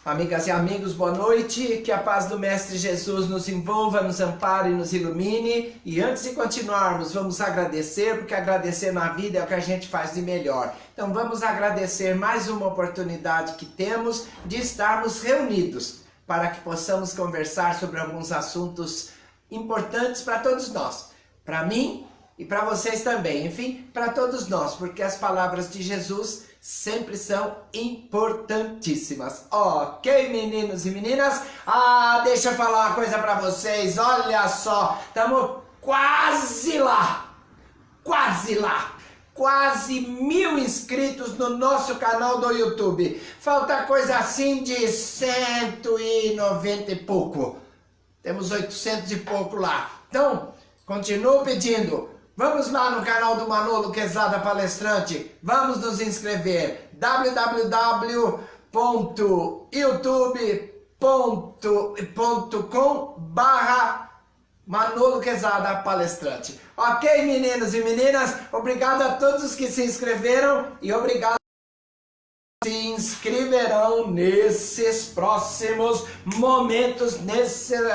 Amigas e amigos, boa noite, que a paz do Mestre Jesus nos envolva, nos ampare e nos ilumine. E antes de continuarmos, vamos agradecer, porque agradecer na vida é o que a gente faz de melhor. Então vamos agradecer mais uma oportunidade que temos de estarmos reunidos, para que possamos conversar sobre alguns assuntos importantes para todos nós. Para mim e para vocês também, enfim, para todos nós, porque as palavras de Jesus sempre são importantíssimas. Ok, meninos e meninas? Deixa eu falar uma coisa para vocês, olha só, estamos quase lá, quase 1000 inscritos no nosso canal do YouTube. Falta coisa assim de 190 e pouco. Temos 800 e pouco lá. Então, continuo pedindo. Vamos lá no canal do Manolo Quezada Palestrante. Vamos nos inscrever. www.youtube.com/Manolo Quezada Palestrante. Ok, meninos e meninas? Obrigado a todos que se inscreveram e obrigado se inscreverão nesses próximos momentos,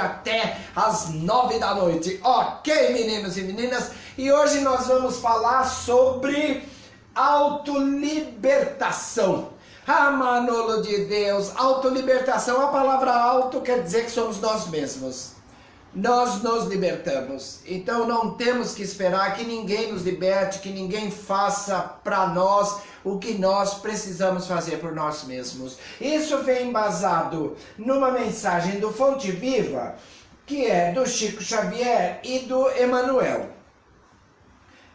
até as 9 da noite. Ok, meninos e meninas? E hoje nós vamos falar sobre autolibertação. Manolo de Deus, autolibertação, a palavra auto quer dizer que somos nós mesmos. Nós nos libertamos, então não temos que esperar que ninguém nos liberte, que ninguém faça para nós o que nós precisamos fazer por nós mesmos. Isso vem embasado numa mensagem do Fonte Viva, que é do Chico Xavier e do Emmanuel.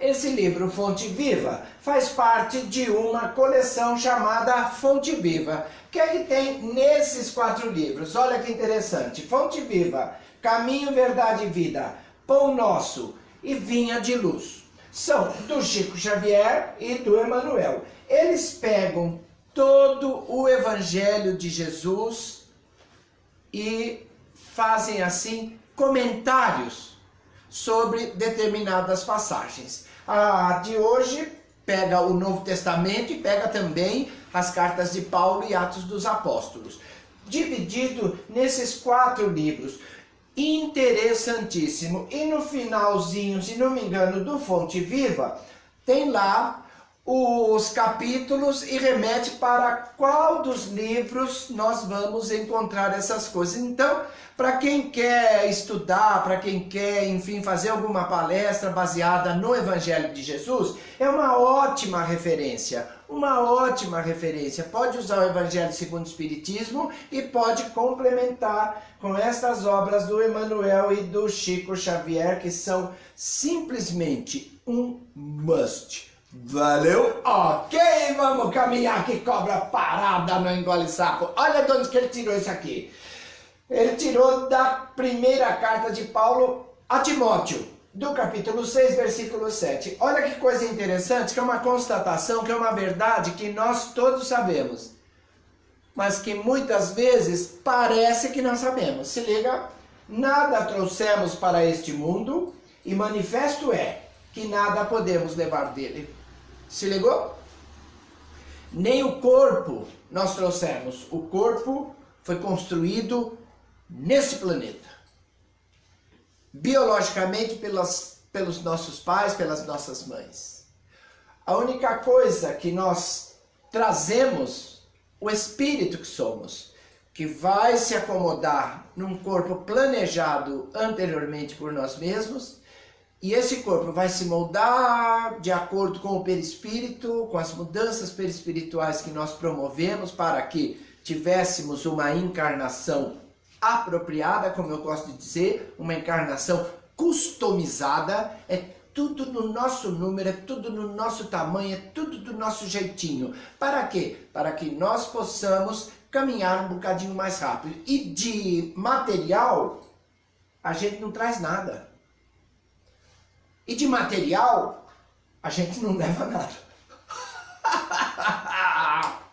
Esse livro, Fonte Viva, faz parte de uma coleção chamada Fonte Viva. O que é que tem nesses 4 livros? Olha que interessante. Fonte Viva, Caminho, Verdade e Vida, Pão Nosso e Vinha de Luz. São do Chico Xavier e do Emmanuel. Eles pegam todo o Evangelho de Jesus e fazem assim comentários sobre determinadas passagens. A de hoje pega o Novo Testamento e pega também as cartas de Paulo e Atos dos Apóstolos. Dividido nesses 4 livros. Interessantíssimo. E no finalzinho, se não me engano, do Fonte Viva, tem lá os capítulos e remete para qual dos livros nós vamos encontrar essas coisas. Então, para quem quer estudar, para quem quer, enfim, fazer alguma palestra baseada no Evangelho de Jesus, é uma ótima referência. Uma ótima referência. Pode usar o Evangelho segundo o Espiritismo e pode complementar com estas obras do Emmanuel e do Chico Xavier, que são simplesmente um must. Valeu? Ok, vamos caminhar que cobra parada não engole sapo. Olha de onde que ele tirou isso aqui. Ele tirou da primeira carta de Paulo a Timóteo, do capítulo 6, versículo 7. Olha que coisa interessante, que é uma constatação, que é uma verdade que nós todos sabemos, mas que muitas vezes parece que não sabemos. Se liga, nada trouxemos para este mundo e manifesto é que nada podemos levar dele. Se ligou? Nem o corpo nós trouxemos. O corpo foi construído nesse planeta. Biologicamente pelos nossos pais, pelas nossas mães. A única coisa que nós trazemos, o espírito que somos, que vai se acomodar num corpo planejado anteriormente por nós mesmos, e esse corpo vai se moldar de acordo com o perispírito, com as mudanças perispirituais que nós promovemos para que tivéssemos uma encarnação apropriada, como eu gosto de dizer, uma encarnação customizada. É tudo no nosso número, é tudo no nosso tamanho, é tudo do nosso jeitinho. Para quê? Para que nós possamos caminhar um bocadinho mais rápido. E de material, a gente não traz nada. E de material, a gente não leva nada.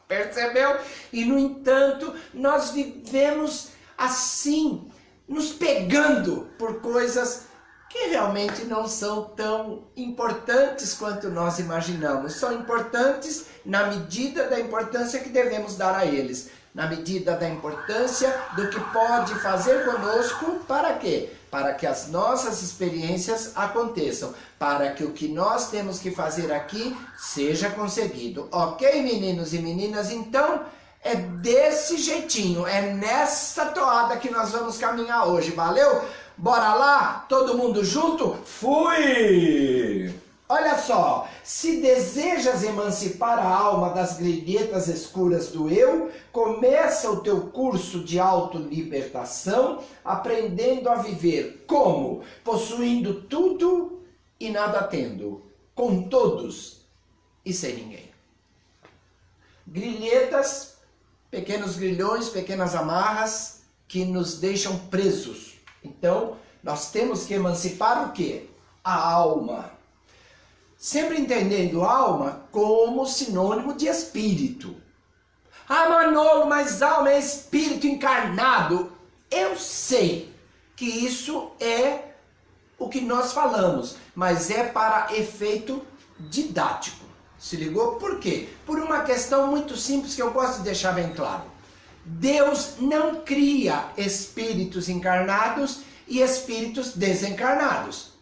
Percebeu? E no entanto, nós vivemos assim, nos pegando por coisas que realmente não são tão importantes quanto nós imaginamos. São importantes na medida da importância que devemos dar a eles. na medida da importância do que pode fazer conosco, para quê? Para que as nossas experiências aconteçam, para que o que nós temos que fazer aqui seja conseguido. Ok, meninos e meninas? Então, é desse jeitinho, é nessa toada que nós vamos caminhar hoje, valeu? Bora lá? Todo mundo junto? Fui! Olha só, se desejas emancipar a alma das grilhetas escuras do eu, começa o teu curso de autolibertação aprendendo a viver como? Possuindo tudo e nada tendo, com todos e sem ninguém. Grilhetas, pequenos grilhões, pequenas amarras que nos deixam presos. Então, nós temos que emancipar o quê? A alma. Sempre entendendo alma como sinônimo de espírito. Ah, Manolo, mas alma é espírito encarnado. Eu sei que isso é o que nós falamos, mas é para efeito didático. Se ligou? Por quê? Por uma questão muito simples que eu gosto de deixar bem claro. Deus não cria espíritos encarnados e espíritos desencarnados.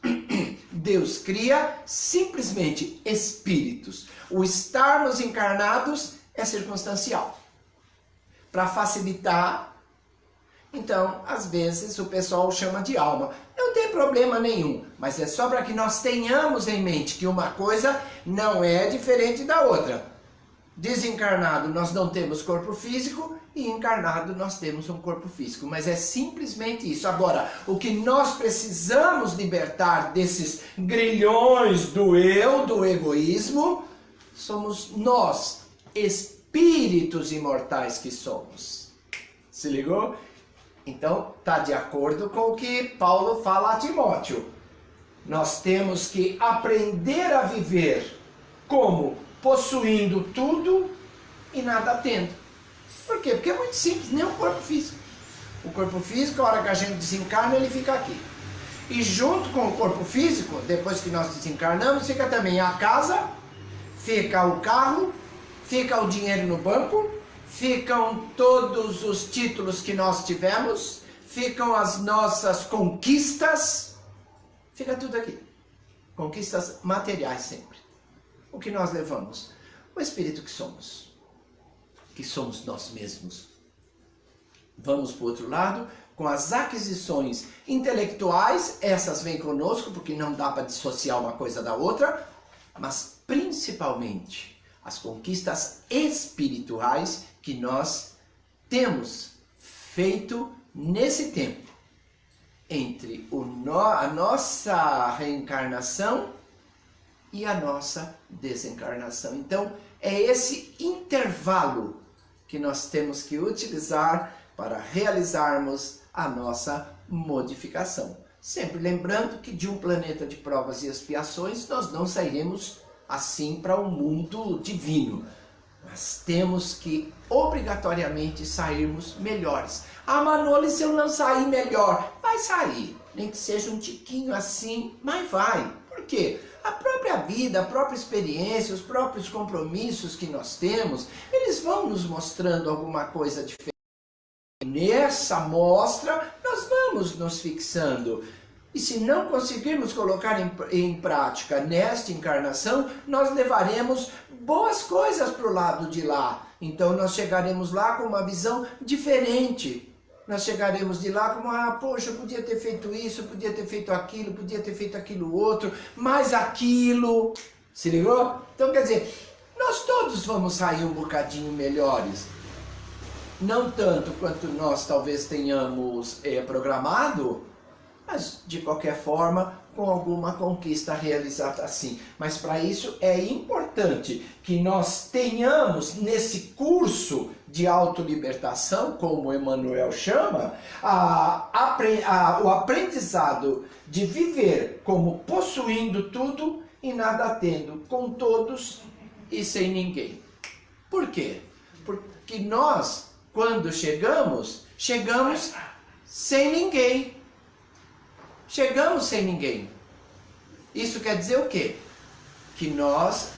Deus cria simplesmente espíritos. O estarmos encarnados é circunstancial. Para facilitar, então, às vezes o pessoal chama de alma. Não tem problema nenhum, mas é só para que nós tenhamos em mente que uma coisa não é diferente da outra. Desencarnado nós não temos corpo físico e encarnado nós temos um corpo físico, mas é simplesmente isso. Agora, o que nós precisamos libertar desses grilhões do eu, do egoísmo, somos nós, espíritos imortais que somos. Se ligou? Então, está de acordo com o que Paulo fala a Timóteo. Nós temos que aprender a viver como? Possuindo tudo e nada tendo. Por quê? Porque é muito simples, nem o corpo físico. O corpo físico, a hora que a gente desencarna, ele fica aqui. E junto com o corpo físico, depois que nós desencarnamos, fica também a casa, fica o carro, fica o dinheiro no banco, ficam todos os títulos que nós tivemos, ficam as nossas conquistas, fica tudo aqui. Conquistas materiais sempre. O que nós levamos? O espírito que somos nós mesmos. Vamos para o outro lado, com as aquisições intelectuais, essas vêm conosco, porque não dá para dissociar uma coisa da outra, mas principalmente as conquistas espirituais que nós temos feito nesse tempo, entre a nossa reencarnação e a nossa desencarnação. Então, é esse intervalo que nós temos que utilizar para realizarmos a nossa modificação. Sempre lembrando que de um planeta de provas e expiações, nós não sairemos assim para o mundo divino. Mas temos que obrigatoriamente sairmos melhores. Ah, Manolo, e se eu não sair melhor? Vai sair, nem que seja um tiquinho assim, mas vai. Por quê? A própria vida, a própria experiência, os próprios compromissos que nós temos, eles vão nos mostrando alguma coisa diferente. Nessa mostra, nós vamos nos fixando. E se não conseguirmos colocar em prática nesta encarnação, nós levaremos boas coisas para o lado de lá. Então nós chegaremos lá com uma visão diferente. Nós chegaremos de lá como, poxa, eu podia ter feito isso, podia ter feito aquilo outro, mais aquilo. Se ligou? Então, quer dizer, nós todos vamos sair um bocadinho melhores. Não tanto quanto nós talvez tenhamos programado, mas de qualquer forma, com alguma conquista realizada assim. Mas para isso é importante que nós tenhamos nesse curso de autolibertação, como Emmanuel chama, o aprendizado de viver como possuindo tudo e nada tendo, com todos e sem ninguém. Por quê? Porque nós, quando chegamos sem ninguém. Chegamos sem ninguém. Isso quer dizer o quê? Que nós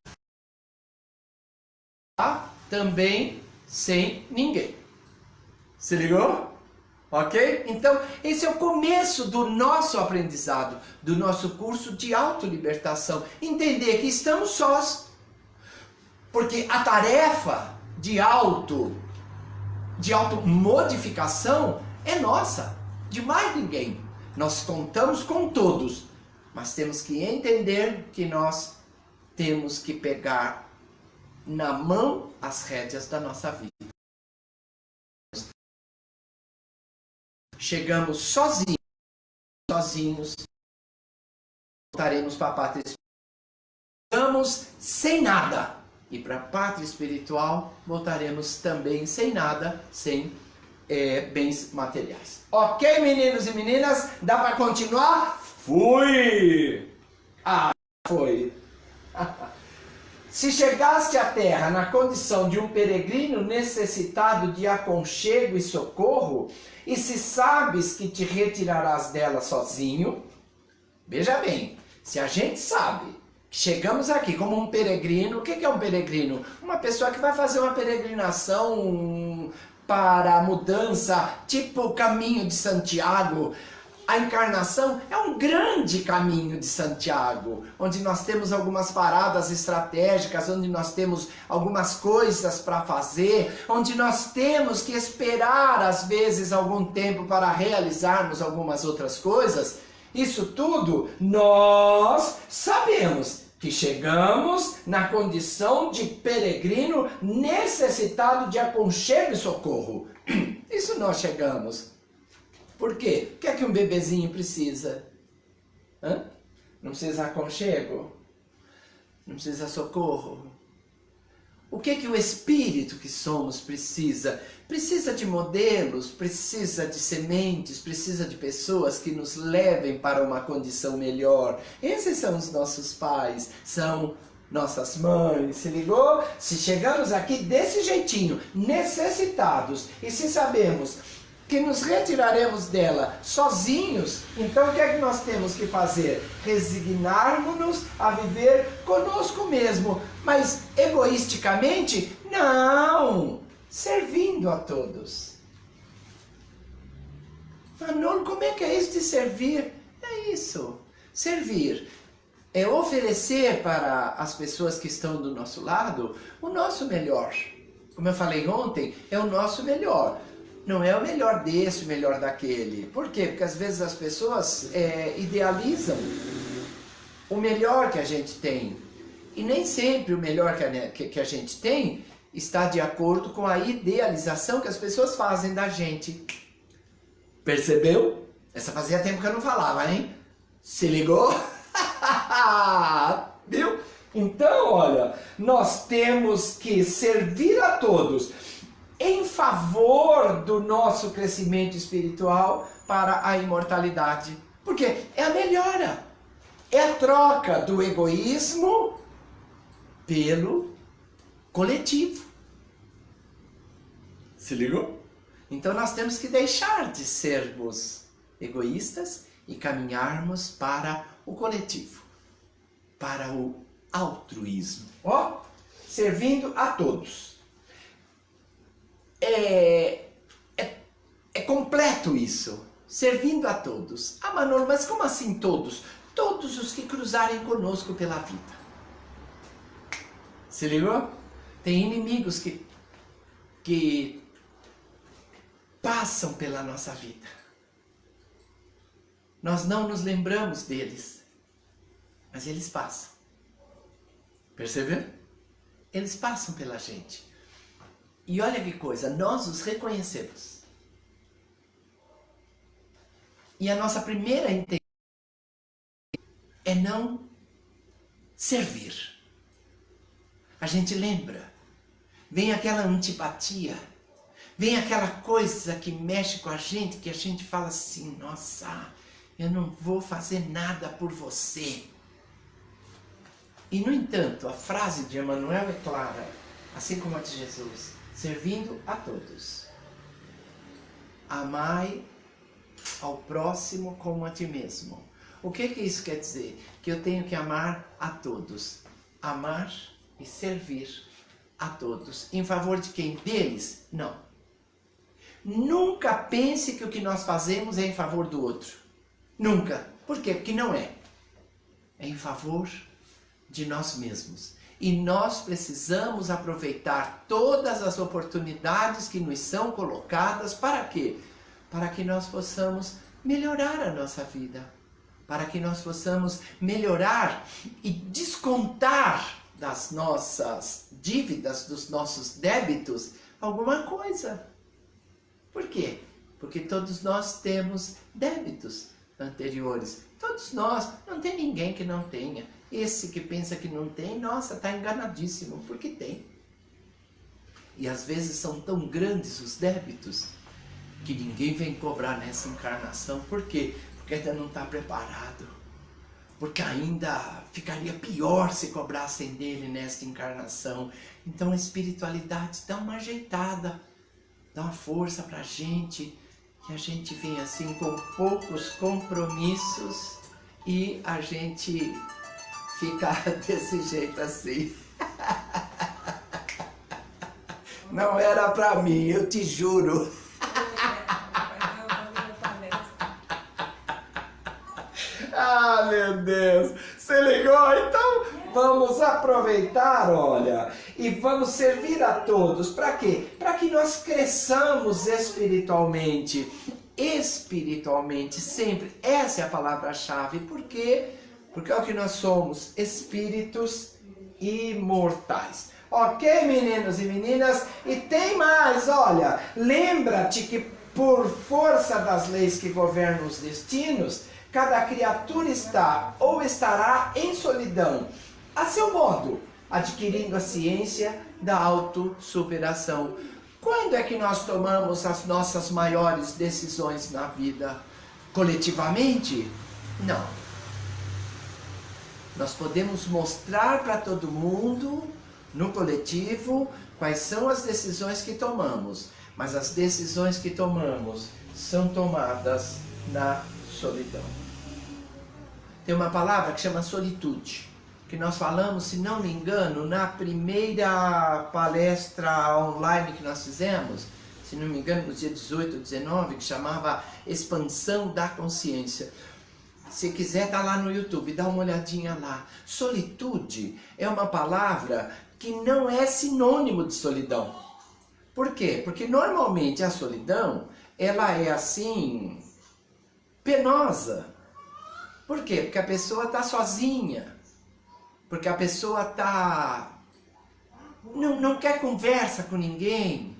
também sem ninguém. Se ligou? Ok? Então, esse é o começo do nosso aprendizado, do nosso curso de autolibertação. Entender que estamos sós. Porque a tarefa de automodificação é nossa, de mais ninguém. Nós contamos com todos, mas temos que entender que nós temos que pegar na mão as rédeas da nossa vida. Chegamos sozinhos, voltaremos para a pátria espiritual. Estamos sem nada. E para a pátria espiritual, voltaremos também sem nada, sem bens materiais. Ok, meninos e meninas? Dá para continuar? Fui! Ah, foi! Se chegaste à terra na condição de um peregrino necessitado de aconchego e socorro, e se sabes que te retirarás dela sozinho, veja bem, se a gente sabe que chegamos aqui como um peregrino, o que é um peregrino? Uma pessoa que vai fazer uma peregrinação para a mudança, tipo o caminho de Santiago. A encarnação é um grande caminho de Santiago, onde nós temos algumas paradas estratégicas, onde nós temos algumas coisas para fazer, onde nós temos que esperar, às vezes, algum tempo para realizarmos algumas outras coisas. Isso tudo nós sabemos que chegamos na condição de peregrino necessitado de aconchego e socorro. Isso nós chegamos. Por quê? O que é que um bebezinho precisa? Hã? Não precisa aconchego? Não precisa socorro? O que é que o espírito que somos precisa? Precisa de modelos, precisa de sementes, precisa de pessoas que nos levem para uma condição melhor. Esses são os nossos pais, são nossas mães, se ligou? Se chegamos aqui desse jeitinho, necessitados, e se sabemos que nos retiraremos dela sozinhos, então o que é que nós temos que fazer? Resignar-nos a viver conosco mesmo, mas egoisticamente? Não! Servindo a todos. Manolo, como é que é isso de servir? É isso, servir. É oferecer para as pessoas que estão do nosso lado o nosso melhor. Como eu falei ontem, é o nosso melhor. Não é o melhor desse, o melhor daquele. Por quê? Porque às vezes as pessoas idealizam o melhor que a gente tem. E nem sempre o melhor que a gente tem está de acordo com a idealização que as pessoas fazem da gente. Percebeu? Essa fazia tempo que eu não falava, hein? Se ligou? Viu? Então, olha, nós temos que servir a todos em favor do nosso crescimento espiritual para a imortalidade. Porque é a melhora. É a troca do egoísmo pelo coletivo. Se ligou? Então nós temos que deixar de sermos egoístas e caminharmos para o coletivo, para o altruísmo. Ó, servindo a todos. É completo isso, servindo a todos. Ah, Manolo, mas como assim todos? Todos os que cruzarem conosco pela vida. Se ligou? Tem inimigos que passam pela nossa vida. Nós não nos lembramos deles, mas eles passam. Percebeu? Eles passam pela gente. E olha que coisa, nós os reconhecemos. E a nossa primeira intenção é não servir. A gente lembra, vem aquela antipatia, vem aquela coisa que mexe com a gente, que a gente fala assim, nossa, eu não vou fazer nada por você. E no entanto, a frase de Emmanuel é clara, assim como a de Jesus, servindo a todos. Amai ao próximo como a ti mesmo. O que isso quer dizer? Que eu tenho que amar a todos. Amar e servir a todos. Em favor de quem? Deles? Não. Nunca pense que o que nós fazemos é em favor do outro. Nunca. Por quê? Porque não é. É em favor de nós mesmos. E nós precisamos aproveitar todas as oportunidades que nos são colocadas. Para quê? Para que nós possamos melhorar a nossa vida. Para que nós possamos melhorar e descontar das nossas dívidas, dos nossos débitos, alguma coisa. Por quê? Porque todos nós temos débitos anteriores. Todos nós, não tem ninguém que não tenha. Esse que pensa que não tem, nossa, está enganadíssimo, porque tem. E às vezes são tão grandes os débitos que ninguém vem cobrar nessa encarnação. Por quê? Porque ainda não está preparado. Porque ainda ficaria pior se cobrassem dele nesta encarnação. Então a espiritualidade dá uma ajeitada, dá uma força para a gente, que a gente vem assim com poucos compromissos e a gente fica desse jeito assim. Não era para mim, eu te juro. Ah, meu Deus! Você ligou? Então vamos aproveitar, olha, e vamos servir a todos. Para quê? Para que nós cresçamos espiritualmente. Espiritualmente, sempre. Essa é a palavra-chave. Por quê? Porque é o que nós somos, espíritos imortais. Ok, meninos e meninas? E tem mais, olha, lembra-te que por força das leis que governam os destinos, cada criatura está ou estará em solidão, a seu modo, adquirindo a ciência da autossuperação. Quando é que nós tomamos as nossas maiores decisões na vida? Coletivamente? Não. Nós podemos mostrar para todo mundo, no coletivo, quais são as decisões que tomamos. Mas as decisões que tomamos são tomadas na solidão. Tem uma palavra que chama solitude, que nós falamos, se não me engano, na primeira palestra online que nós fizemos, se não me engano, no dia 18 ou 19, que chamava Expansão da Consciência. Se quiser, tá lá no YouTube, dá uma olhadinha lá. Solitude é uma palavra que não é sinônimo de solidão. Por quê? Porque normalmente a solidão, ela é assim, penosa. Por quê? Porque a pessoa está sozinha. Porque a pessoa não quer conversa com ninguém.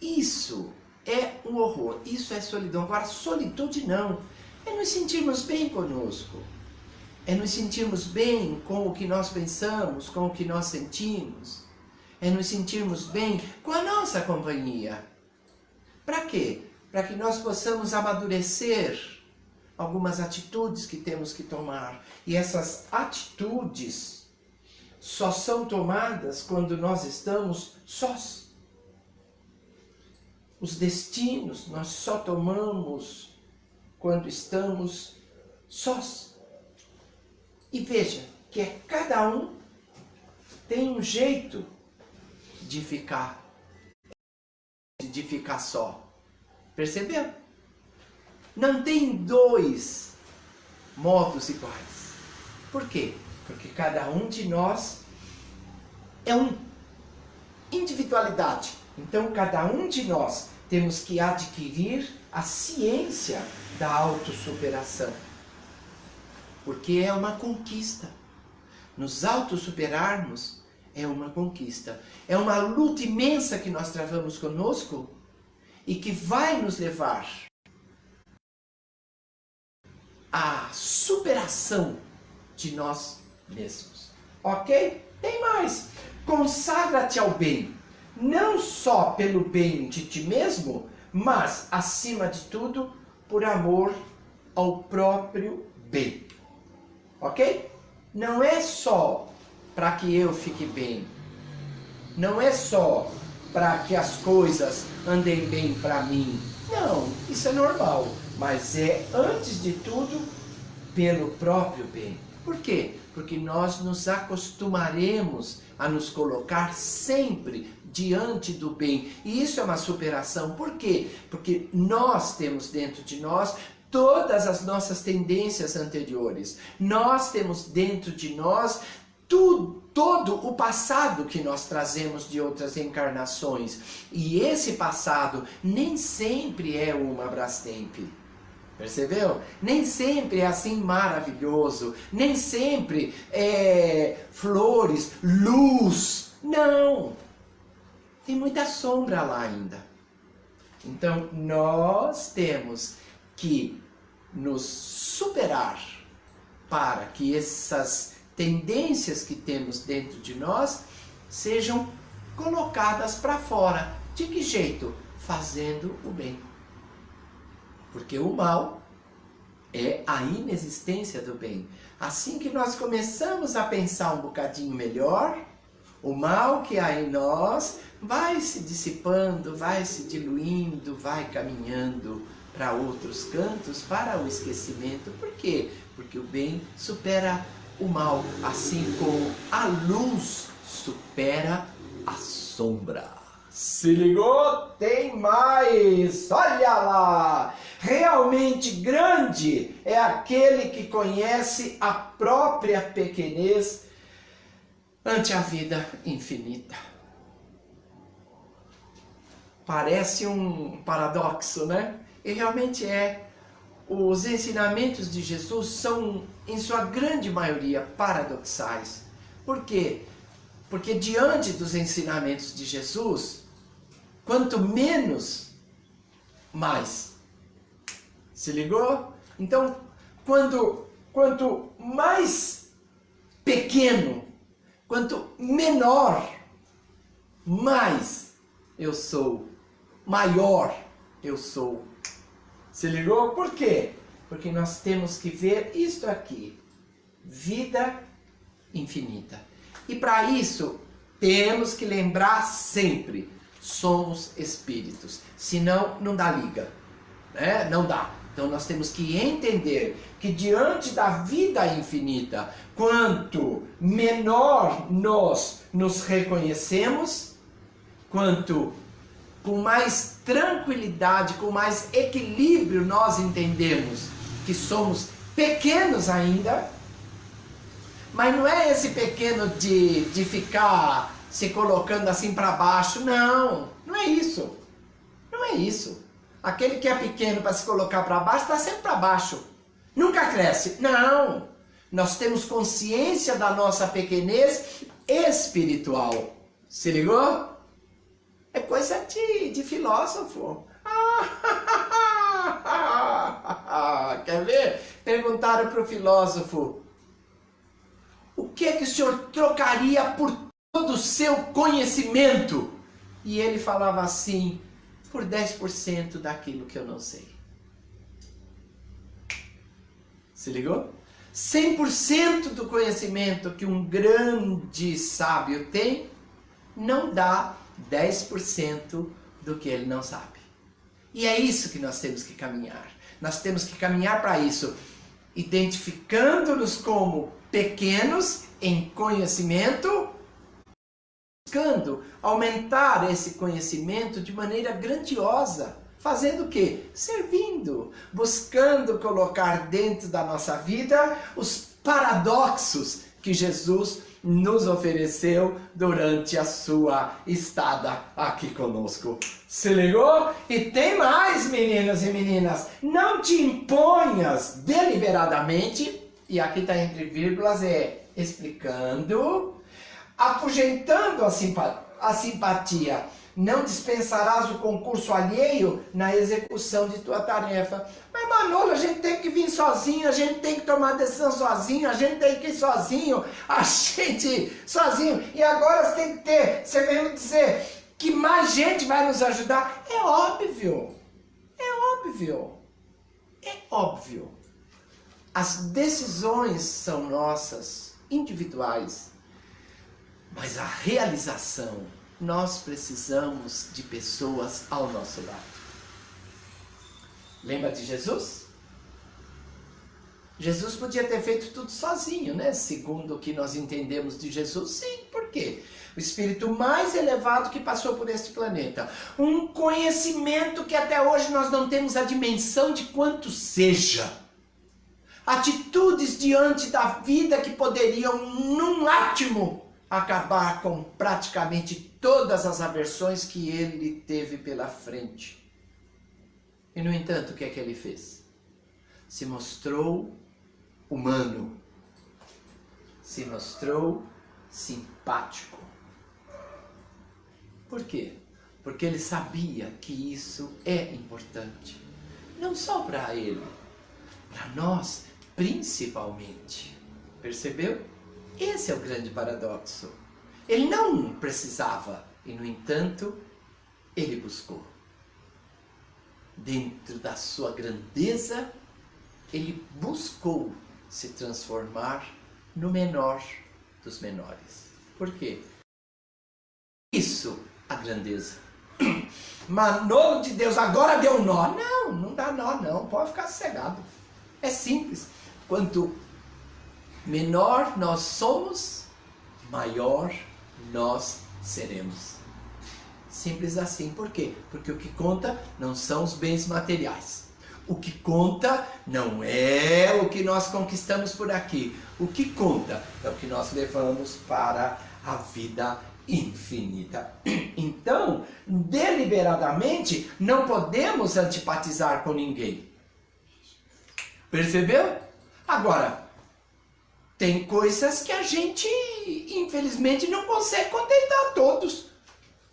Isso é um horror. Isso é solidão. Agora, solitude não. É nos sentirmos bem conosco. É nos sentirmos bem com o que nós pensamos, com o que nós sentimos. É nos sentirmos bem com a nossa companhia. Para quê? Para que nós possamos amadurecer algumas atitudes que temos que tomar. E essas atitudes só são tomadas quando nós estamos sós. Os destinos nós só tomamos quando estamos sós. E veja que cada um tem um jeito de ficar só. Percebeu? Não tem dois modos iguais. Por quê? Porque cada um de nós é uma individualidade. Então, cada um de nós temos que adquirir a ciência da autossuperação. Porque é uma conquista. Nos autossuperarmos é uma conquista. É uma luta imensa que nós travamos conosco e que vai nos levar à superação de nós mesmos. Ok? Tem mais. Consagra-te ao bem. Não só pelo bem de ti mesmo, mas, acima de tudo, por amor ao próprio bem. Ok? Não é só para que eu fique bem. Não é só para que as coisas andem bem para mim. Não, isso é normal. Mas é, antes de tudo, pelo próprio bem. Por quê? Porque nós nos acostumaremos a nos colocar sempre diante do bem. E isso é uma superação. Por quê? Porque nós temos dentro de nós todas as nossas tendências anteriores. Nós temos dentro de nós todo o passado que nós trazemos de outras encarnações. E esse passado nem sempre é uma Brastemp. Percebeu? Nem sempre é assim maravilhoso. Nem sempre é flores, luz. Não! Tem muita sombra lá ainda. Então nós temos que nos superar para que essas tendências que temos dentro de nós sejam colocadas para fora. De que jeito? Fazendo o bem. Porque o mal é a inexistência do bem. Assim que nós começamos a pensar um bocadinho melhor, o mal que há em nós vai se dissipando, vai se diluindo, vai caminhando para outros cantos, para o esquecimento. Por quê? Porque o bem supera o mal, assim como a luz supera a sombra. Se ligou? Tem mais! Olha lá! Realmente grande é aquele que conhece a própria pequenez ante a vida infinita. Parece um paradoxo, né? E realmente é. Os ensinamentos de Jesus são, em sua grande maioria, paradoxais. Por quê? Porque diante dos ensinamentos de Jesus, quanto menos, mais. Se ligou? Então, quanto mais pequeno, quanto menor, mais eu sou, maior eu sou. Se ligou? Por quê? Porque nós temos que ver isto aqui, vida infinita. E para isso, temos que lembrar sempre, somos espíritos, senão não dá liga, né? Não dá. Então nós temos que entender que diante da vida infinita, quanto menor nós nos reconhecemos, quanto com mais tranquilidade, com mais equilíbrio nós entendemos que somos pequenos ainda, mas não é esse pequeno de ficar se colocando assim para baixo, não é isso, não é isso. Aquele que é pequeno para se colocar para baixo, está sempre para baixo, nunca cresce, não. Nós temos consciência da nossa pequenez espiritual, se ligou? É coisa de filósofo. Quer ver? Perguntaram para o filósofo: o que é que o senhor trocaria por todo o seu conhecimento? E ele falava assim: por 10% daquilo que eu não sei. Se ligou? 100% do conhecimento que um grande sábio tem não dá 10% do que ele não sabe. E é isso que nós temos que caminhar. Nós temos que caminhar para isso, identificando-nos como pequenos em conhecimento, buscando aumentar esse conhecimento de maneira grandiosa. Fazendo o quê? Servindo, buscando colocar dentro da nossa vida os paradoxos que Jesus nos ofereceu durante a sua estada aqui conosco. Se ligou? E tem mais, meninos e meninas. Não te imponhas deliberadamente, e aqui está entre vírgulas, explicando, afugentando a simpatia. Não dispensarás o concurso alheio na execução de tua tarefa. Mas Manolo, a gente tem que vir sozinho, a gente tem que tomar decisão sozinho, a gente tem que ir sozinho, sozinho. E agora você tem que ter, você mesmo dizer que mais gente vai nos ajudar. É óbvio, é óbvio. As decisões são nossas, individuais, mas a realização, nós precisamos de pessoas ao nosso lado. Lembra de Jesus? Jesus podia ter feito tudo sozinho, né? Segundo o que nós entendemos de Jesus, sim. Por quê? O espírito mais elevado que passou por este planeta. Um conhecimento que até hoje nós não temos a dimensão de quanto seja. Atitudes diante da vida que poderiam, num átimo, acabar com praticamente todas as aversões que ele teve pela frente. E, no entanto, o que é que ele fez? Se mostrou humano, se mostrou simpático. Por quê? Porque ele sabia que isso é importante. Não só para ele, para nós principalmente. Percebeu? Esse é o grande paradoxo. Ele não precisava e, no entanto, ele buscou. Dentro da sua grandeza, ele buscou se transformar no menor dos menores. Por quê? Isso, a grandeza. Manolo de Deus, agora deu nó. Não, não dá nó não, pode ficar sossegado. É simples. Quanto menor nós somos, maior nós seremos. Simples assim. Por quê? Porque o que conta não são os bens materiais. O que conta não é o que nós conquistamos por aqui. O que conta é o que nós levamos para a vida infinita. Então, deliberadamente, não podemos antipatizar com ninguém. Percebeu? Agora, tem coisas que a gente, infelizmente, não consegue contentar todos.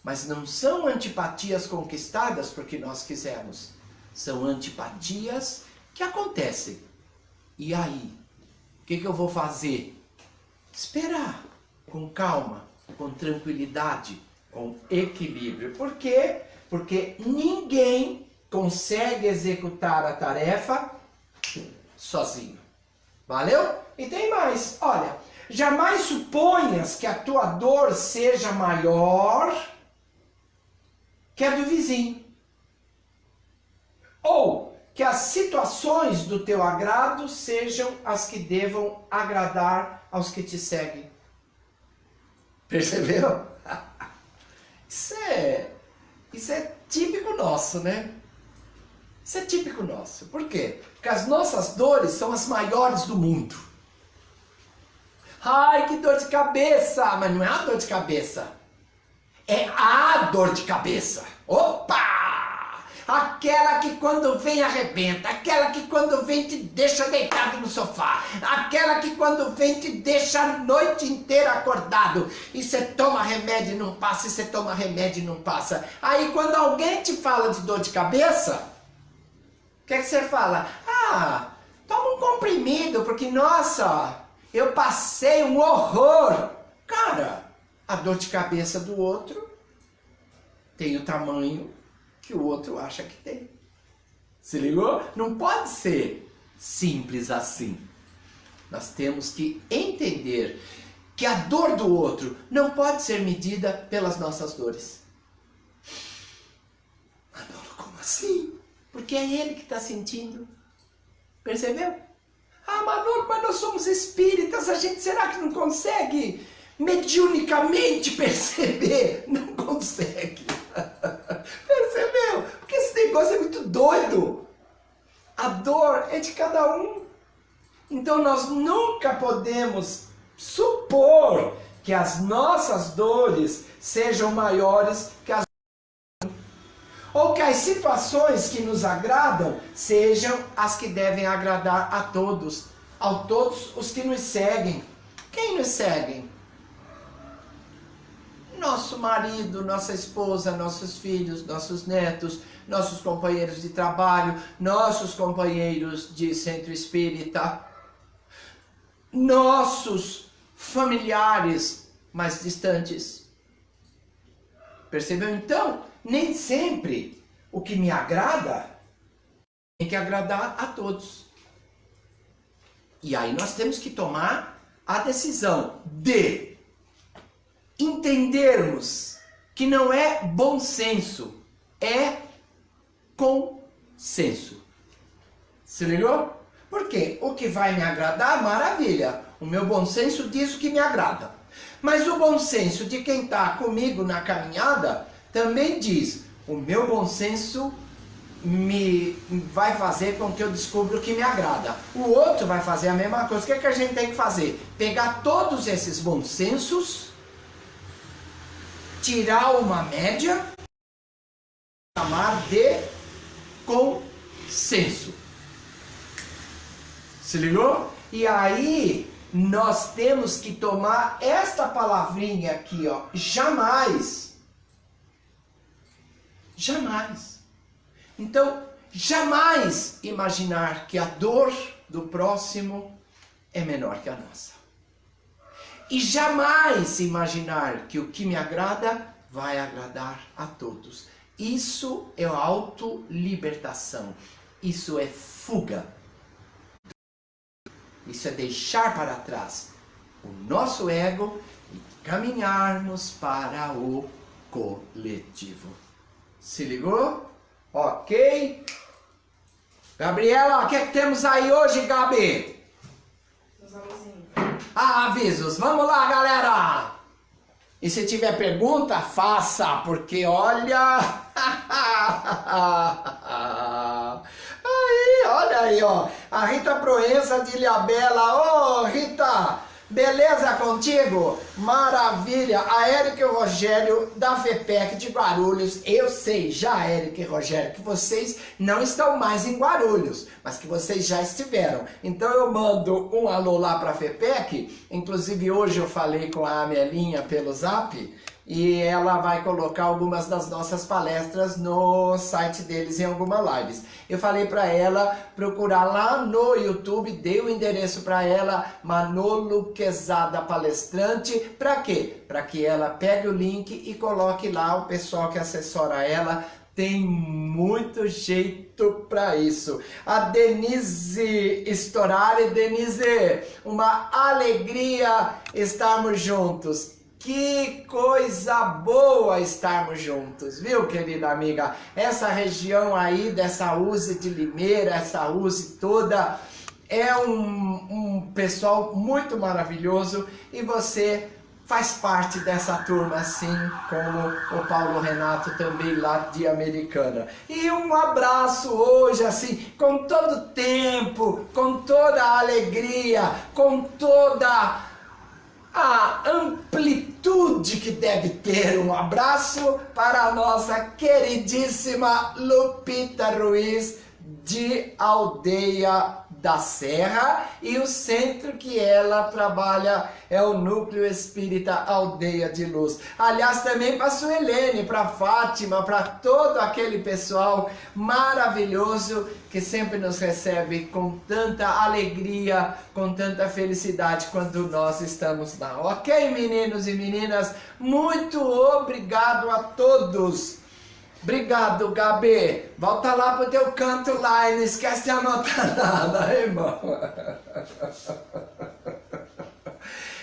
Mas não são antipatias conquistadas porque nós quisemos. São antipatias que acontecem. E aí? O que eu vou fazer? Esperar, com calma, com tranquilidade, com equilíbrio. Por quê? Porque ninguém consegue executar a tarefa sozinho. Valeu? E tem mais. Olha, jamais suponhas que a tua dor seja maior que a do vizinho. Ou que as situações do teu agrado sejam as que devam agradar aos que te seguem. Percebeu? Isso é típico nosso, né? Isso é típico nosso. Por quê? Porque as nossas dores são as maiores do mundo. Ai, que dor de cabeça! Mas não é a dor de cabeça. É a dor de cabeça. Opa! Aquela que quando vem arrebenta, aquela que quando vem te deixa deitado no sofá, aquela que quando vem te deixa a noite inteira acordado, e você toma remédio e não passa, e você toma remédio e não passa. Aí quando alguém te fala de dor de cabeça, o que é que você fala? Ah, toma um comprimido, porque nossa, eu passei um horror. Cara, a dor de cabeça do outro tem o tamanho que o outro acha que tem. Se ligou? Não pode ser simples assim. Nós temos que entender que a dor do outro não pode ser medida pelas nossas dores. Manolo, como assim? Porque é ele que está sentindo. Percebeu? Ah, Manolo, mas nós somos espíritas, a gente será que não consegue mediunicamente perceber? Não consegue. Percebeu? Porque esse negócio é muito doido. A dor é de cada um. Então nós nunca podemos supor que as nossas dores sejam maiores que as ou que as situações que nos agradam sejam as que devem agradar a todos os que nos seguem. Quem nos seguem? Nosso marido, nossa esposa, nossos filhos, nossos netos, nossos companheiros de trabalho, nossos companheiros de centro espírita, nossos familiares mais distantes. Percebeu? Então, nem sempre o que me agrada tem que agradar a todos. E aí nós temos que tomar a decisão de entendermos que não é bom senso, é consenso. Se ligou? Porque o que vai me agradar, maravilha. O meu bom senso diz o que me agrada. Mas o bom senso de quem está comigo na caminhada também diz: o meu bom senso vai fazer com que eu descubra o que me agrada. O outro vai fazer a mesma coisa. O que é que a gente tem que fazer? Pegar todos esses bons sensos, tirar uma média, chamar de consenso. Se ligou? E aí nós temos que tomar esta palavrinha aqui, ó, jamais. Jamais. Então, jamais imaginar que a dor do próximo é menor que a nossa. E jamais imaginar que o que me agrada vai agradar a todos. Isso é autolibertação. Isso é fuga. Isso é deixar para trás o nosso ego e caminharmos para o coletivo. Se ligou? Ok. Gabriela, o que é que temos aí hoje, Gabi? Avisos. Vamos lá, galera. E se tiver pergunta, faça, porque olha... Olha aí, ó. A Rita Proença de Ilhabela. Ô, Rita, beleza contigo? Maravilha. A Érica e o Rogério da FEPEC de Guarulhos. Eu sei já, Érica e Rogério, que vocês não estão mais em Guarulhos, mas que vocês já estiveram. Então eu mando um alô lá para a FEPEC. Inclusive hoje eu falei com a Amelinha pelo Zap. E ela vai colocar algumas das nossas palestras no site deles em algumas lives. Eu falei para ela procurar lá no YouTube, dei o endereço para ela, Manolo Quezada Palestrante. Para quê? Para que ela pegue o link e coloque lá. O pessoal que assessora ela tem muito jeito para isso. A Denise Storari. Denise, uma alegria estarmos juntos. Que coisa boa estarmos juntos, viu, querida amiga? Essa região aí dessa USE de Limeira, essa USE toda, é um pessoal muito maravilhoso e você faz parte dessa turma, assim como o Paulo Renato também lá de Americana. E um abraço hoje, assim, com todo o tempo, com toda a alegria, com toda a amplitude que deve ter. Um abraço para a nossa queridíssima Lupita Ruiz de Aldeia da Serra, e o centro que ela trabalha é o Núcleo Espírita Aldeia de Luz. Aliás, também para a Suelene, para a Fátima, para todo aquele pessoal maravilhoso que sempre nos recebe com tanta alegria, com tanta felicidade quando nós estamos lá. Ok, meninos e meninas? Muito obrigado a todos. Obrigado, Gabi. Volta lá pro teu canto lá e não esquece de anotar nada, irmão.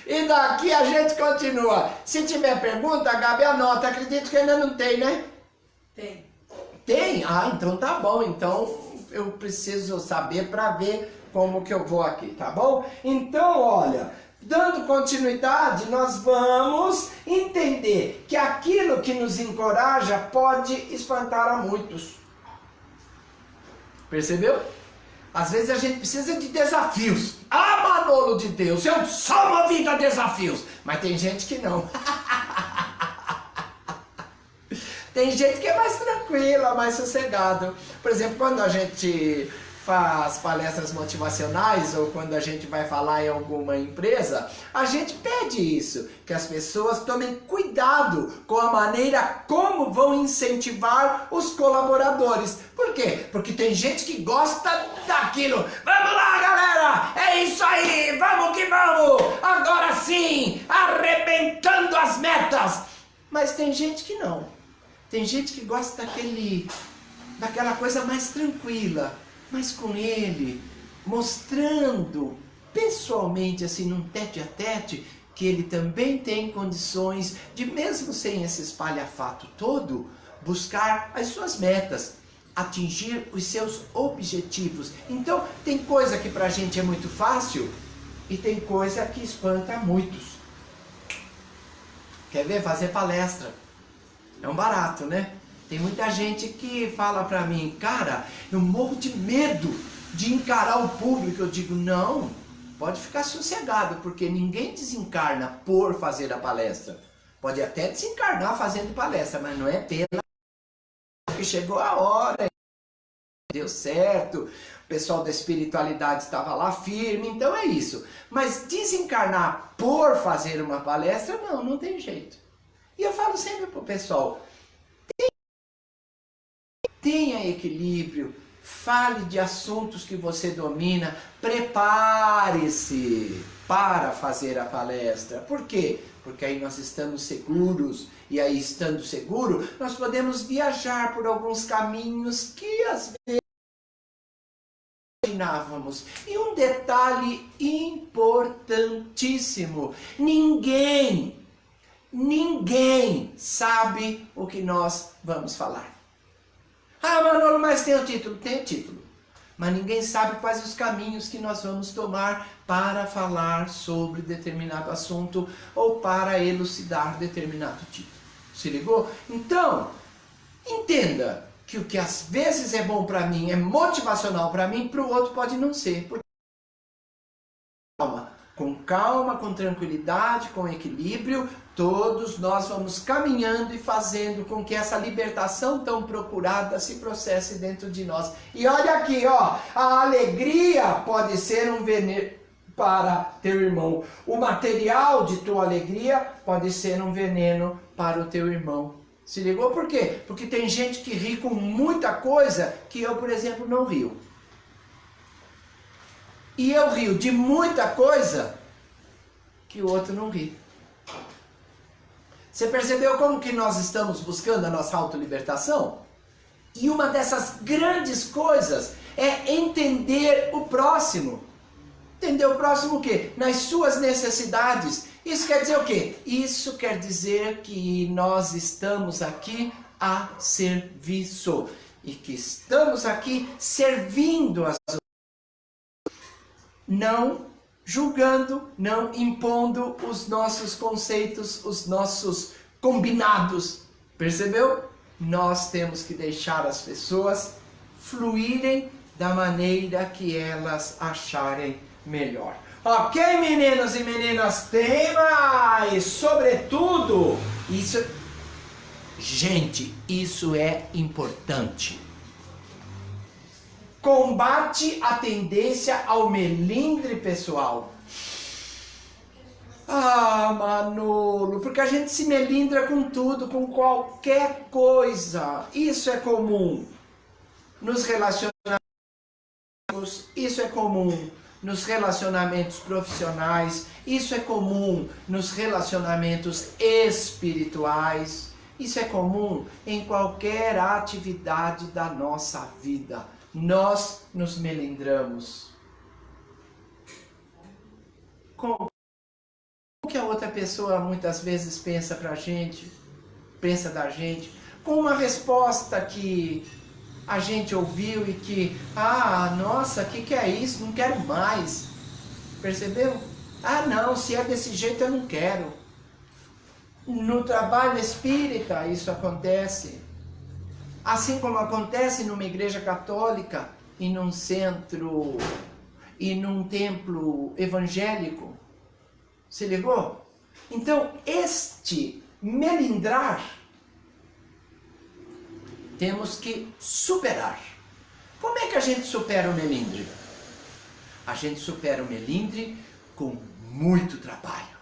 E daqui a gente continua. Se tiver pergunta, Gabi, anota. Acredito que ainda não tem, né? Tem. Tem? Ah, então tá bom. Então eu preciso saber para ver como que eu vou aqui, tá bom? Então, olha... Dando continuidade, nós vamos entender que aquilo que nos encoraja pode espantar a muitos. Percebeu? Às vezes a gente precisa de desafios. Ah, Manolo de Deus, eu sou movido a desafios. Mas tem gente que não. Tem gente que é mais tranquila, mais sossegado. Por exemplo, quando a gente faz palestras motivacionais ou quando a gente vai falar em alguma empresa, a gente pede isso, que as pessoas tomem cuidado com a maneira como vão incentivar os colaboradores. Por quê? Porque tem gente que gosta daquilo. Vamos lá, galera! É isso aí! Vamos que vamos! Agora sim! Arrebentando as metas! Mas tem gente que não. Tem gente que gosta daquela coisa mais tranquila. Mas com ele, mostrando pessoalmente, assim, num tete-a-tete, que ele também tem condições de, mesmo sem esse espalhafato todo, buscar as suas metas. atingir os seus objetivos. Então, tem coisa que pra gente é muito fácil e tem coisa que espanta muitos. Quer ver? Fazer palestra. É um barato, né? Tem muita gente que fala pra mim, cara, eu morro de medo de encarar o público. Eu digo, não, pode ficar sossegado, porque ninguém desencarna por fazer a palestra. Pode até desencarnar fazendo palestra, mas não é pela que chegou a hora, deu certo, o pessoal da espiritualidade estava lá firme, então é isso. Mas desencarnar por fazer uma palestra, não, não tem jeito. E eu falo sempre pro pessoal, tenha equilíbrio, fale de assuntos que você domina, prepare-se para fazer a palestra. Por quê? Porque aí nós estamos seguros, e aí estando seguro, nós podemos viajar por alguns caminhos que às vezes imaginávamos. E um detalhe importantíssimo, ninguém sabe o que nós vamos falar. Ah, Manolo, mas tem o título? Tem o título. Mas ninguém sabe quais os caminhos que nós vamos tomar para falar sobre determinado assunto ou para elucidar determinado título. Se ligou? Então, entenda que o que às vezes é bom para mim, é motivacional para mim, para o outro pode não ser. Com calma, com tranquilidade, com equilíbrio, todos nós vamos caminhando e fazendo com que essa libertação tão procurada se processe dentro de nós. E olha aqui, ó, a alegria pode ser um veneno para teu irmão. O material de tua alegria pode ser um veneno para o teu irmão. Se ligou? Por quê? Porque tem gente que ri com muita coisa que eu, por exemplo, não rio. E eu rio de muita coisa que o outro não ri. Você percebeu como que nós estamos buscando a nossa autolibertação? E uma dessas grandes coisas é entender o próximo. Entender o próximo o quê? Nas suas necessidades. Isso quer dizer o quê? Isso quer dizer que nós estamos aqui a serviço. E que estamos aqui servindo as outras. Não julgando, não impondo os nossos conceitos, os nossos combinados. Percebeu? Nós temos que deixar as pessoas fluírem da maneira que elas acharem melhor. Ok, meninos e meninas, tem mais! Sobretudo, isso... Gente, isso é importante. Combate a tendência ao melindre pessoal. Ah, Manolo, porque a gente se melindra com tudo, com qualquer coisa. Isso é comum nos relacionamentos, isso é comum nos relacionamentos profissionais, isso é comum nos relacionamentos espirituais, isso é comum em qualquer atividade da nossa vida. Nós nos melindramos. Como que a outra pessoa muitas vezes pensa pra gente, pensa da gente, com uma resposta que a gente ouviu e que, ah, nossa, que é isso? Não quero mais. Percebeu? Ah, não, se é desse jeito eu não quero. No trabalho espírita isso acontece. Assim como acontece numa igreja católica e num centro e num templo evangélico. Se ligou? Então, este melindrar temos que superar. Como é que a gente supera o melindre? A gente supera o melindre com muito trabalho,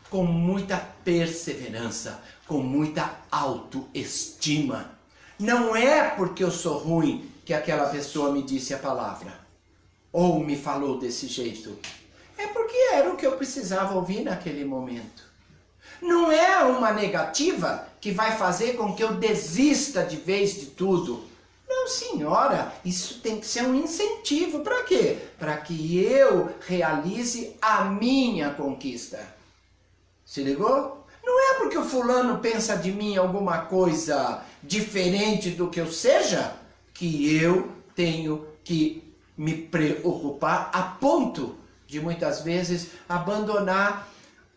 com muita perseverança, com muita autoestima. Não é porque eu sou ruim que aquela pessoa me disse a palavra, ou me falou desse jeito. É porque era o que eu precisava ouvir naquele momento. Não é uma negativa que vai fazer com que eu desista de vez de tudo. Não, senhora, isso tem que ser um incentivo. Para quê? Para que eu realize a minha conquista. Se ligou? Não é porque o fulano pensa de mim alguma coisa diferente do que eu seja, que eu tenho que me preocupar a ponto de muitas vezes abandonar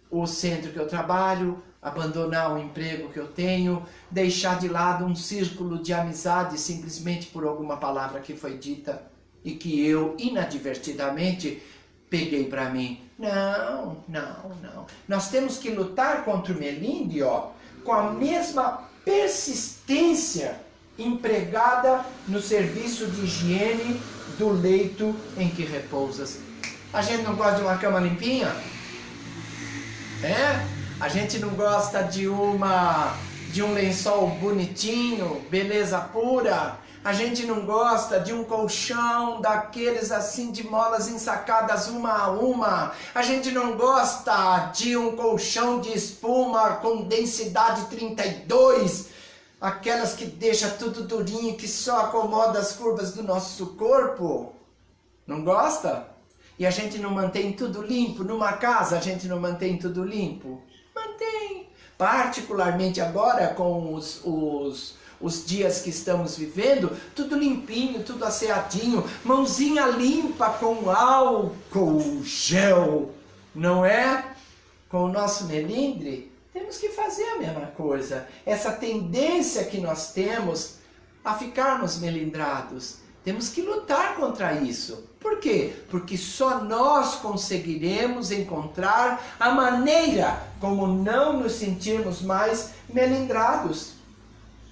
o centro que eu trabalho, abandonar o emprego que eu tenho, deixar de lado um círculo de amizade simplesmente por alguma palavra que foi dita e que eu inadvertidamente peguei para mim. Não. Nós temos que lutar contra o melindre, ó, com a mesma persistência empregada no serviço de higiene do leito em que repousas. A gente não gosta de uma cama limpinha? A gente não gosta de um lençol bonitinho, beleza pura? A gente não gosta de um colchão daqueles assim de molas ensacadas uma a uma. A gente não gosta de um colchão de espuma com densidade 32. Aquelas que deixa tudo durinho, que só acomoda as curvas do nosso corpo. Não gosta? E a gente não mantém tudo limpo? Numa casa a gente não mantém tudo limpo? Mantém. Particularmente agora com os dias que estamos vivendo, tudo limpinho, tudo asseadinho, mãozinha limpa com álcool gel, não é? Com o nosso melindre, temos que fazer a mesma coisa. Essa tendência que nós temos a ficarmos melindrados, temos que lutar contra isso. Por quê? Porque só nós conseguiremos encontrar a maneira como não nos sentirmos mais melindrados.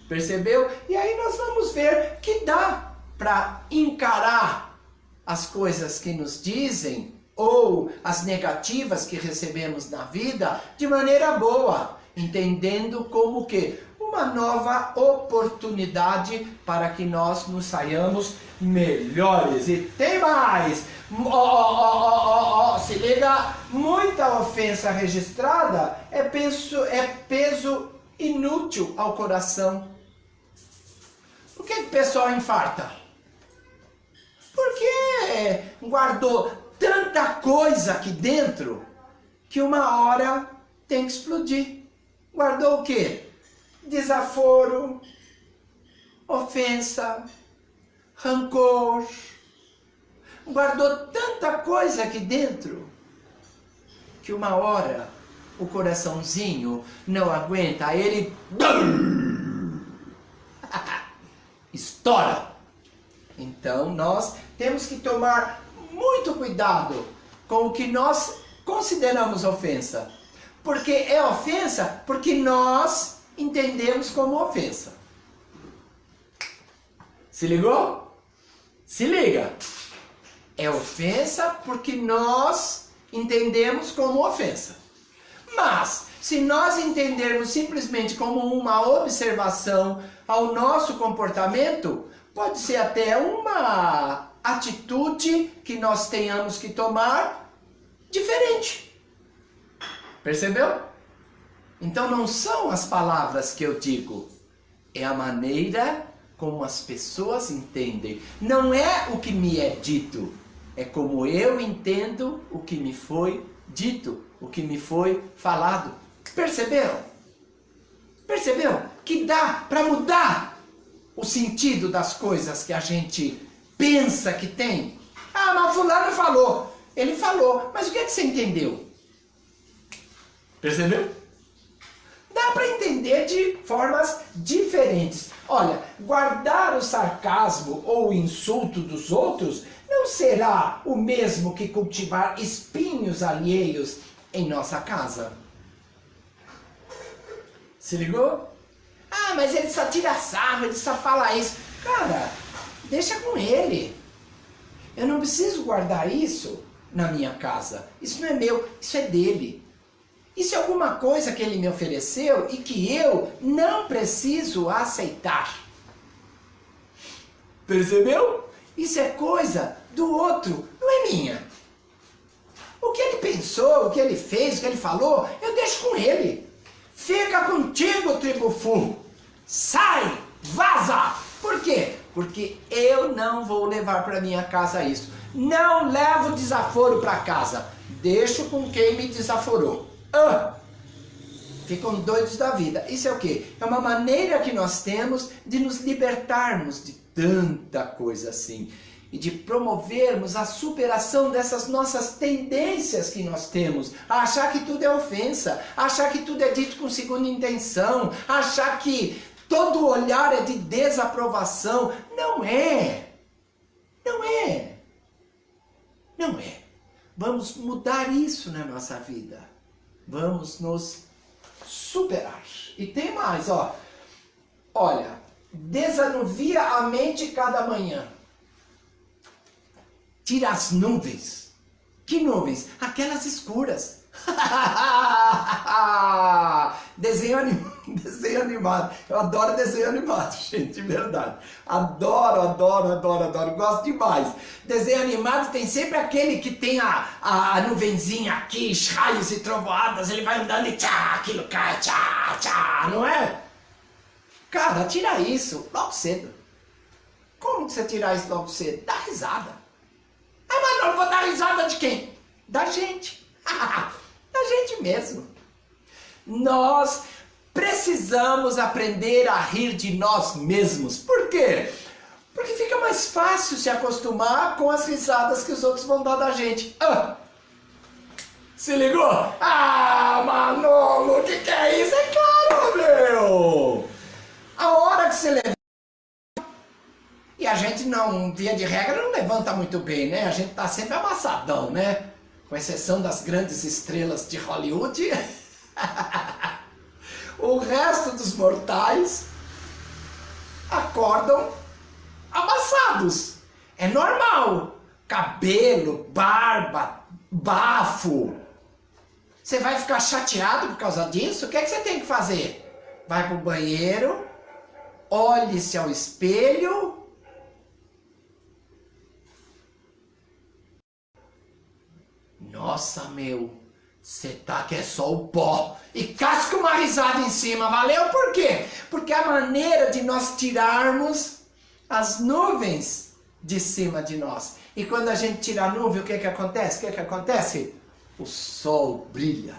Percebeu? E aí nós vamos ver que dá para encarar as coisas que nos dizem ou as negativas que recebemos na vida de maneira boa, entendendo como que uma nova oportunidade para que nós nos saiamos melhores. E tem mais! Se liga, muita ofensa registrada é peso inútil ao coração. Por que o pessoal infarta? Porque guardou tanta coisa aqui dentro que uma hora tem que explodir. Guardou o quê? Desaforo, ofensa, rancor. Guardou tanta coisa aqui dentro que uma hora o coraçãozinho não aguenta, ele estoura. Então nós temos que tomar muito cuidado com o que nós consideramos ofensa. Porque é ofensa porque nós entendemos como ofensa. Se ligou? Se liga. É ofensa porque nós entendemos como ofensa. Mas, se nós entendermos simplesmente como uma observação ao nosso comportamento, pode ser até uma atitude que nós tenhamos que tomar diferente. Percebeu? Então não são as palavras que eu digo, é a maneira como as pessoas entendem. Não é o que me é dito, é como eu entendo o que me foi dito, o que me foi falado. Perceberam? Percebeu? Que dá para mudar o sentido das coisas que a gente pensa que tem. Ah, mas fulano falou. Ele falou, mas o que é que você entendeu? Percebeu? Dá para entender de formas diferentes. Olha, guardar o sarcasmo ou o insulto dos outros não será o mesmo que cultivar espinhos alheios em nossa casa. Se ligou? Ah, mas ele só tira sarro, ele só fala isso. Cara, deixa com ele. Eu não preciso guardar isso na minha casa. Isso não é meu, isso é dele. Isso é alguma coisa que ele me ofereceu e que eu não preciso aceitar. Percebeu? Isso é coisa do outro, não é minha. O que ele pensou, o que ele fez, o que ele falou, eu deixo com ele. Fica contigo, tribufu. Sai, vaza. Por quê? Porque eu não vou levar para minha casa isso. Não levo desaforo para casa. Deixo com quem me desaforou. Ficam doidos da vida. Isso é o quê? É uma maneira que nós temos de nos libertarmos de tanta coisa assim. E de promovermos a superação dessas nossas tendências que nós temos. A achar que tudo é ofensa, a achar que tudo é dito com segunda intenção, a achar que todo olhar é de desaprovação. Não é. Não é. Não é. Vamos mudar isso na nossa vida. Vamos nos superar. E tem mais, ó. Olha, desanuvia a mente cada manhã. Tira as nuvens. Que nuvens? Aquelas escuras. Desenho animado. Eu adoro desenho animado, gente, de verdade. Adoro. Gosto demais. Desenho animado tem sempre aquele que tem a nuvenzinha aqui, raios e trovoadas. Ele vai andando e tchá, aquilo cai, tchá, não é? Cara, tira isso logo cedo. Como que você tirar isso logo cedo? Dá risada. Ah, mas não vou dar risada de quem? Da gente. Da gente mesmo. Nós precisamos aprender a rir de nós mesmos. Por quê? Porque fica mais fácil se acostumar com as risadas que os outros vão dar da gente. Se ligou? Manolo, o que é isso? É claro, meu! A hora que você levanta, e a gente não, via de regra, não levanta muito bem, né? A gente tá sempre amassadão, né? Com exceção das grandes estrelas de Hollywood. O resto dos mortais acordam amassados. É normal. Cabelo, barba, bafo. Você vai ficar chateado por causa disso? O que é que você tem que fazer? Vai pro banheiro, olhe-se ao espelho. Nossa, meu, você tá que é só o pó. E casca uma risada em cima, valeu? Por quê? Porque a maneira de nós tirarmos as nuvens de cima de nós. E quando a gente tira a nuvem, o que que acontece? O que que acontece? O sol brilha.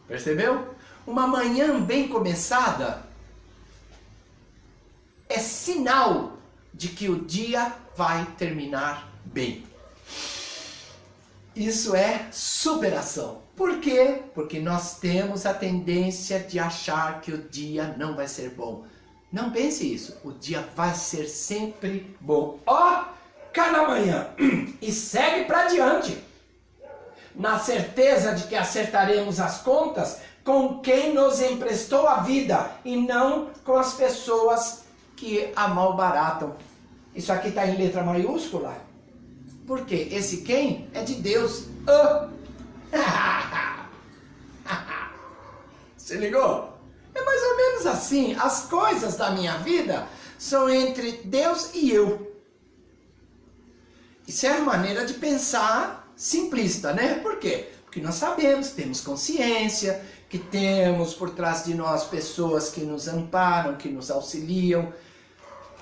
Percebeu? Uma manhã bem começada é sinal de que o dia vai terminar bem. Isso é superação. Por quê? Porque nós temos a tendência de achar que o dia não vai ser bom. Não pense isso. O dia vai ser sempre bom. Ó, cá na manhã. E segue para diante. Na certeza de que acertaremos as contas com quem nos emprestou a vida e não com as pessoas que a malbaratam. Isso aqui está em letra maiúscula. Por quê? Esse quem é de Deus. Se ligou? É mais ou menos assim. As coisas da minha vida são entre Deus e eu. Isso é uma maneira de pensar simplista, né? Por quê? Porque nós sabemos, temos consciência, que temos por trás de nós pessoas que nos amparam, que nos auxiliam.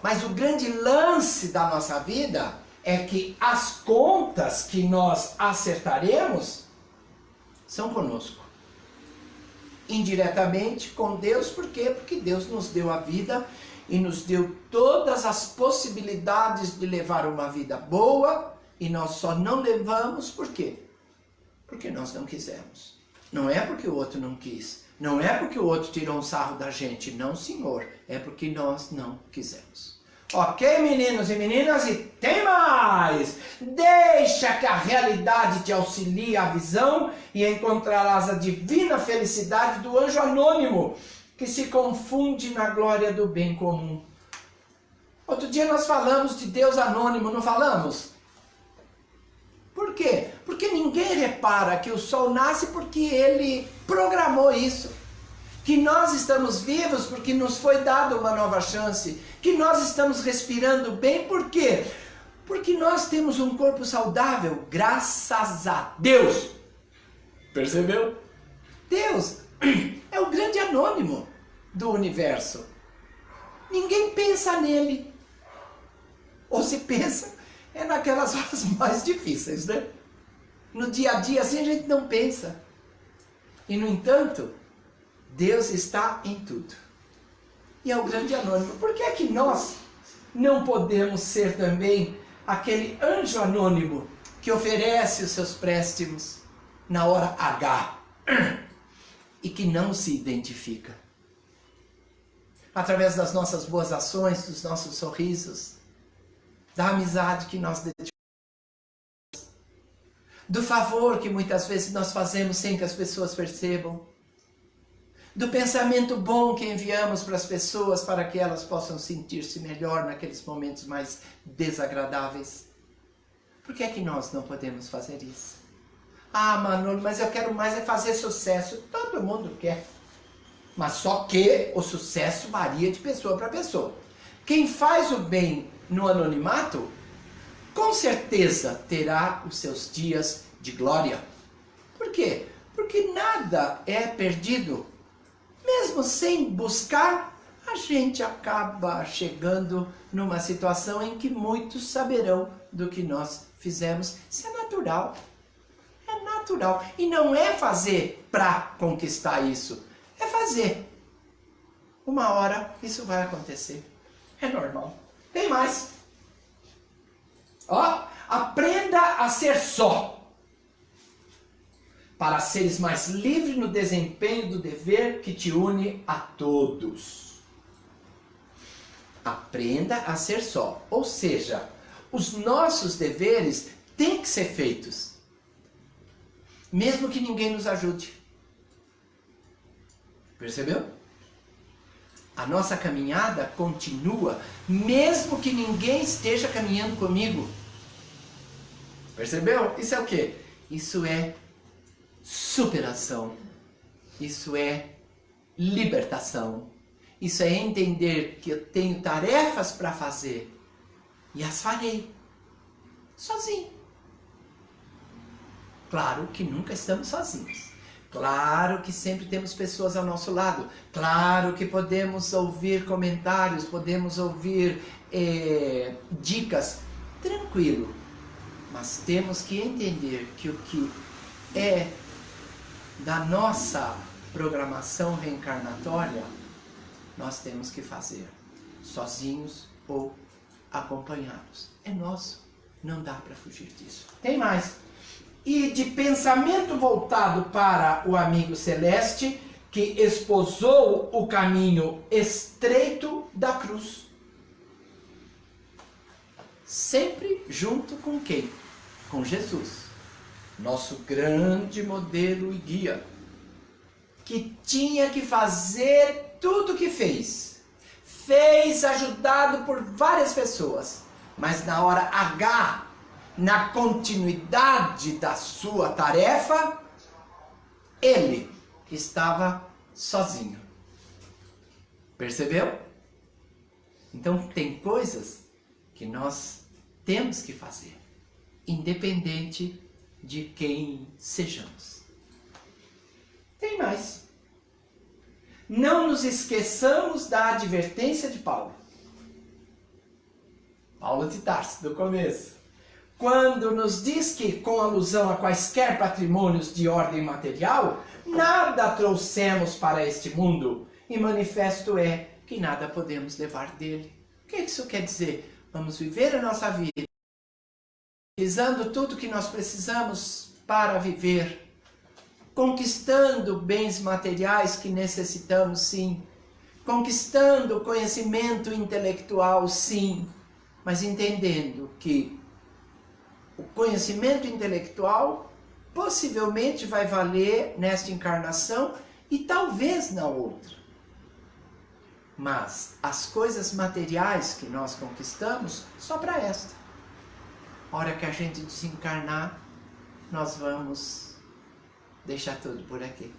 Mas o grande lance da nossa vida é que as contas que nós acertaremos são conosco. Indiretamente com Deus, por quê? Porque Deus nos deu a vida e nos deu todas as possibilidades de levar uma vida boa e nós só não levamos, por quê? Porque nós não quisemos. Não é porque o outro não quis. Não é porque o outro tirou um sarro da gente. Não, senhor. É porque nós não quisemos. Ok, meninos e meninas, e tem mais! Deixa que a realidade te auxilie a visão e encontrarás a divina felicidade do anjo anônimo que se confunde na glória do bem comum. Outro dia nós falamos de Deus anônimo, não falamos? Por quê? Porque ninguém repara que o sol nasce porque ele programou isso. Que nós estamos vivos porque nos foi dada uma nova chance. Que nós estamos respirando bem, por quê? Porque nós temos um corpo saudável, graças a Deus. Percebeu? Deus é o grande anônimo do universo. Ninguém pensa nele. Ou se pensa, é naquelas horas mais difíceis, né? No dia a dia assim a gente não pensa. E no entanto, Deus está em tudo. E é o grande anônimo. Por que é que nós não podemos ser também aquele anjo anônimo que oferece os seus préstimos na hora H e que não se identifica. Através das nossas boas ações, dos nossos sorrisos, da amizade que nós dedicamos, do favor que muitas vezes nós fazemos sem que as pessoas percebam, do pensamento bom que enviamos para as pessoas para que elas possam sentir-se melhor naqueles momentos mais desagradáveis. Por que é que nós não podemos fazer isso? Ah, Manolo, mas eu quero mais é fazer sucesso. Todo mundo quer. Mas só que o sucesso varia de pessoa para pessoa. Quem faz o bem no anonimato, com certeza terá os seus dias de glória. Por quê? Porque nada é perdido. Mesmo sem buscar, a gente acaba chegando numa situação em que muitos saberão do que nós fizemos. Isso é natural. É natural. E não é fazer para conquistar isso. É fazer. Uma hora isso vai acontecer. É normal. Tem mais. Ó, aprenda a ser só. Para seres mais livre no desempenho do dever que te une a todos. Aprenda a ser só. Ou seja, os nossos deveres têm que ser feitos. Mesmo que ninguém nos ajude. Percebeu? A nossa caminhada continua, mesmo que ninguém esteja caminhando comigo. Percebeu? Isso é o quê? Isso é superação. Isso é libertação. Isso é entender que eu tenho tarefas para fazer e as farei sozinho. Claro que nunca estamos sozinhos. Claro que sempre temos pessoas ao nosso lado. Claro que podemos ouvir comentários, podemos ouvir dicas. Tranquilo. Mas temos que entender que o que é da nossa programação reencarnatória, nós temos que fazer sozinhos ou acompanhados. É nosso. Não dá para fugir disso. Tem mais. E de pensamento voltado para o amigo celeste, que esposou o caminho estreito da cruz. Sempre junto com quem? Com Jesus, nosso grande modelo e guia, que tinha que fazer tudo o que fez. Fez ajudado por várias pessoas, mas na hora H, na continuidade da sua tarefa, ele estava sozinho. Percebeu? Então tem coisas que nós temos que fazer, independente de quem sejamos. Tem mais. Não nos esqueçamos da advertência de Paulo. Paulo de Tarso, do começo. Quando nos diz que, com alusão a quaisquer patrimônios de ordem material, nada trouxemos para este mundo, e manifesto é que nada podemos levar dele. O que isso quer dizer? Vamos viver a nossa vida, utilizando tudo que nós precisamos para viver, conquistando bens materiais que necessitamos, sim, conquistando conhecimento intelectual, sim, mas entendendo que o conhecimento intelectual possivelmente vai valer nesta encarnação e talvez na outra. Mas as coisas materiais que nós conquistamos, só para esta. A hora que a gente desencarnar, nós vamos deixar tudo por aqui.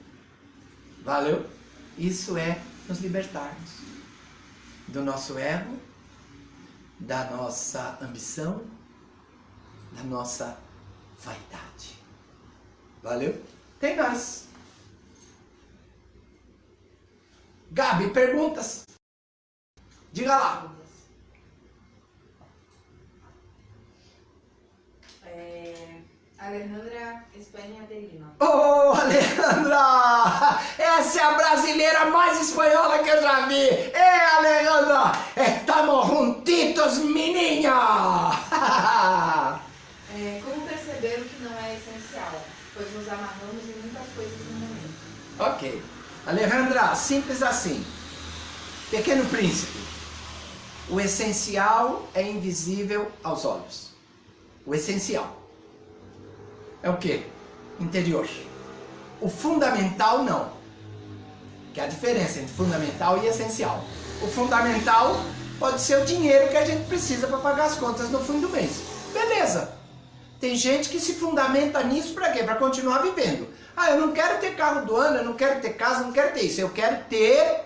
Valeu? Isso é nos libertarmos do nosso ego, da nossa ambição, da nossa vaidade. Valeu? Tem mais. Gabi, perguntas? Diga lá. A Alejandra Espanha Adelino. Ô, Alejandra! Essa é a brasileira mais espanhola que eu já vi! Ei, Alejandra! Estamos juntitos, menininha! Como perceber o que não é essencial? Pois nos amarramos em muitas coisas no momento. Ok. Alejandra, simples assim. Pequeno Príncipe. O essencial é invisível aos olhos. O essencial. É o quê? Interior. O fundamental não. Que é a diferença entre fundamental e essencial. O fundamental pode ser o dinheiro que a gente precisa para pagar as contas no fim do mês. Beleza. Tem gente que se fundamenta nisso para quê? Para continuar vivendo. Ah, eu não quero ter carro do ano, eu não quero ter casa, eu não quero ter isso. Eu quero ter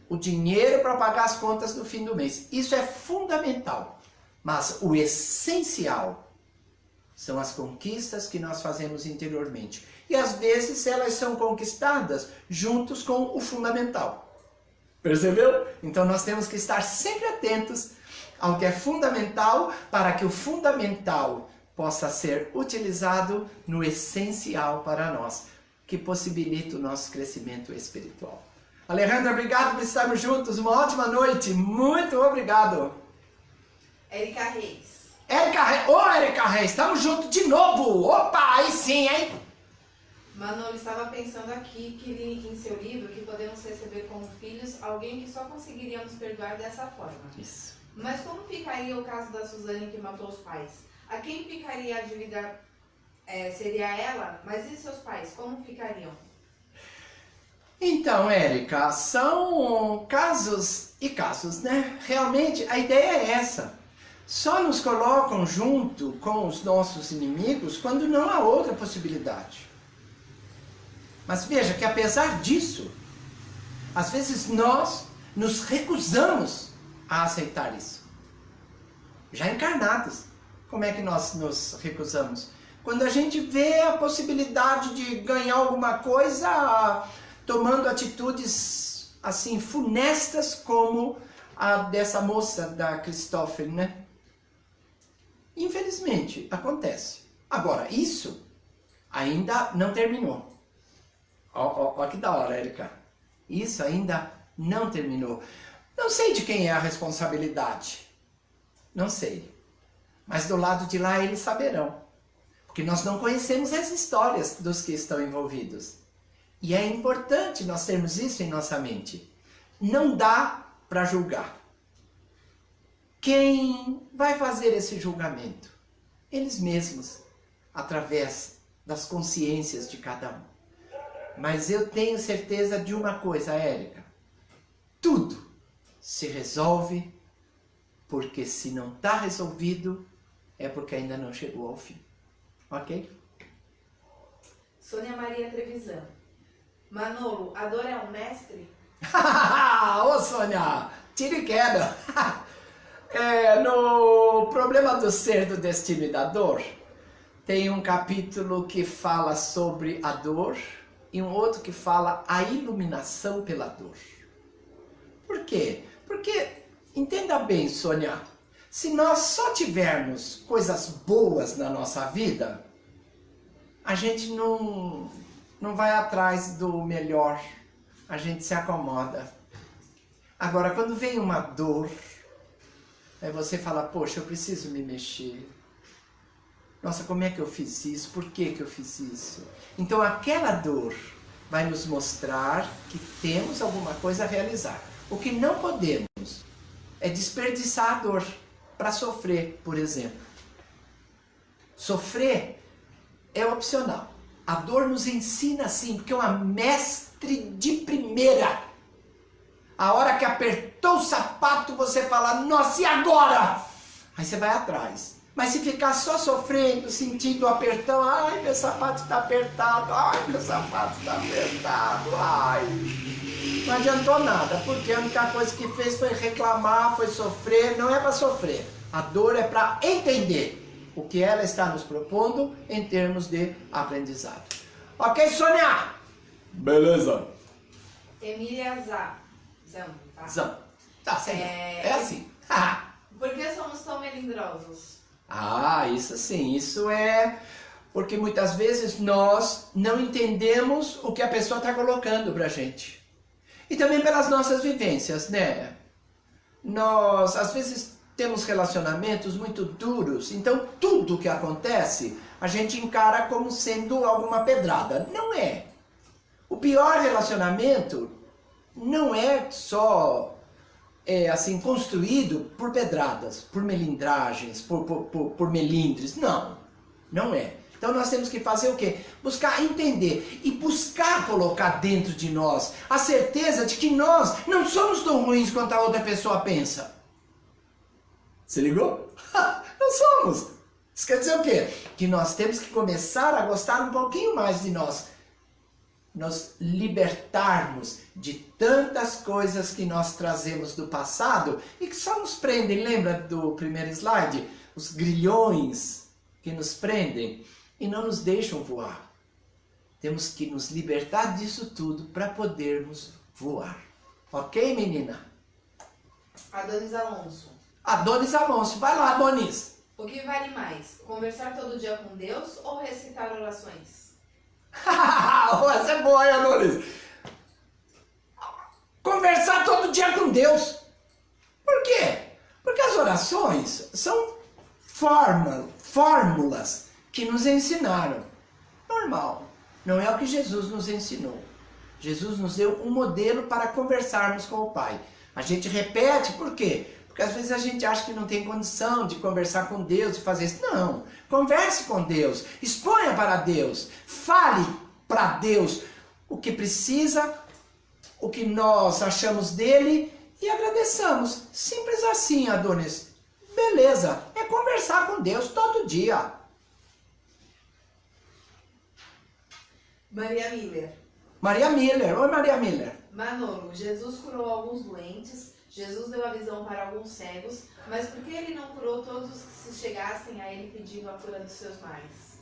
o dinheiro para pagar as contas no fim do mês. Isso é fundamental. Mas o essencial são as conquistas que nós fazemos interiormente. E às vezes elas são conquistadas juntos com o fundamental. Percebeu? Então nós temos que estar sempre atentos ao que é fundamental para que o fundamental possa ser utilizado no essencial para nós, que possibilita o nosso crescimento espiritual. Alejandra, obrigado por estarmos juntos. Uma ótima noite. Muito obrigado. Érica Reis. Érica Reis. Ô, Érica Reis, estamos juntos de novo. Opa, aí sim, hein? Manolo estava pensando aqui que li em seu livro que podemos receber como filhos alguém que só conseguiríamos perdoar dessa forma. Isso. Mas como ficaria o caso da Suzane que matou os pais? A quem ficaria a dívida? Seria ela? Mas e seus pais? Como ficariam? Então, Érica, são casos e casos, né? Realmente, a ideia é essa. Só nos colocam junto com os nossos inimigos quando não há outra possibilidade. Mas veja que apesar disso, às vezes nós nos recusamos a aceitar isso. Já encarnados, como é que nós nos recusamos? Quando a gente vê a possibilidade de ganhar alguma coisa tomando atitudes assim funestas como a dessa moça da Christoffel, né? Infelizmente, acontece. Agora, isso ainda não terminou. Ó que da hora, Érica. Isso ainda não terminou. Não sei de quem é a responsabilidade. Não sei. Mas do lado de lá eles saberão. Porque nós não conhecemos as histórias dos que estão envolvidos. E é importante nós termos isso em nossa mente. Não dá para julgar. Quem vai fazer esse julgamento? Eles mesmos, através das consciências de cada um. Mas eu tenho certeza de uma coisa, Érica. Tudo se resolve porque se não está resolvido, é porque ainda não chegou ao fim. Ok? Sônia Maria Trevisan. Manolo, a dor é um mestre? Ô Sônia, tira e queda. No Problema do Ser, do Destino e da Dor, tem um capítulo que fala sobre a dor e um outro que fala a iluminação pela dor. Por quê? Porque, entenda bem, Sônia, se nós só tivermos coisas boas na nossa vida, a gente não vai atrás do melhor, a gente se acomoda. Agora, quando vem uma dor, aí você fala, poxa, eu preciso me mexer. Nossa, como é que eu fiz isso? Por que que eu fiz isso? Então aquela dor vai nos mostrar que temos alguma coisa a realizar. O que não podemos é desperdiçar a dor para sofrer, por exemplo. Sofrer é opcional. A dor nos ensina sim, porque é uma mestre de primeira. A hora que apertou o sapato, você fala, nossa, e agora? Aí você vai atrás. Mas se ficar só sofrendo, sentindo o apertão, ai, meu sapato está apertado, ai, meu sapato está apertado, ai. Não adiantou nada, porque a única coisa que fez foi reclamar, foi sofrer, não é para sofrer. A dor é para entender o que ela está nos propondo em termos de aprendizado. Ok, Sônia? Beleza. Emília Zam. Tá? Zam. Tá, certo. É assim. Por que somos tão melindrosos? Ah, isso sim, isso é Porque muitas vezes nós não entendemos o que a pessoa está colocando pra gente. E também pelas nossas vivências, né? Nós, às vezes, temos relacionamentos muito duros, então tudo que acontece a gente encara como sendo alguma pedrada. Não é. O pior relacionamento não é só assim, construído por pedradas, por melindragens, por melindres. Não, não é. Então nós temos que fazer o quê? Buscar entender e buscar colocar dentro de nós a certeza de que nós não somos tão ruins quanto a outra pessoa pensa. Se ligou? Não somos. Isso quer dizer o quê? Que nós temos que começar a gostar um pouquinho mais de nós. Nos libertarmos de tantas coisas que nós trazemos do passado e que só nos prendem. Lembra do primeiro slide? Os grilhões que nos prendem e não nos deixam voar. Temos que nos libertar disso tudo para podermos voar. Ok, menina? Adonis Alonso. Adonis Alonso. Vai lá, Adonis. O que vale mais? Conversar todo dia com Deus ou recitar orações? Essa é boa, hein, Adonis? Conversar todo dia com Deus. Por quê? Porque as orações são fórmulas que nos ensinaram. Normal. Não é o que Jesus nos ensinou. Jesus nos deu um modelo para conversarmos com o Pai. A gente repete, por quê? Porque às vezes a gente acha que não tem condição de conversar com Deus e fazer isso. Não. Converse com Deus. Exponha para Deus. Fale para Deus o que precisa, o que nós achamos dele e agradeçamos. Simples assim, Adonis. Beleza. É conversar com Deus todo dia. Maria Miller. Maria Miller. Oi, Maria Miller. Manolo, Jesus curou alguns doentes, Jesus deu a visão para alguns cegos, mas por que ele não curou todos os que se chegassem a ele pedindo a cura dos seus males?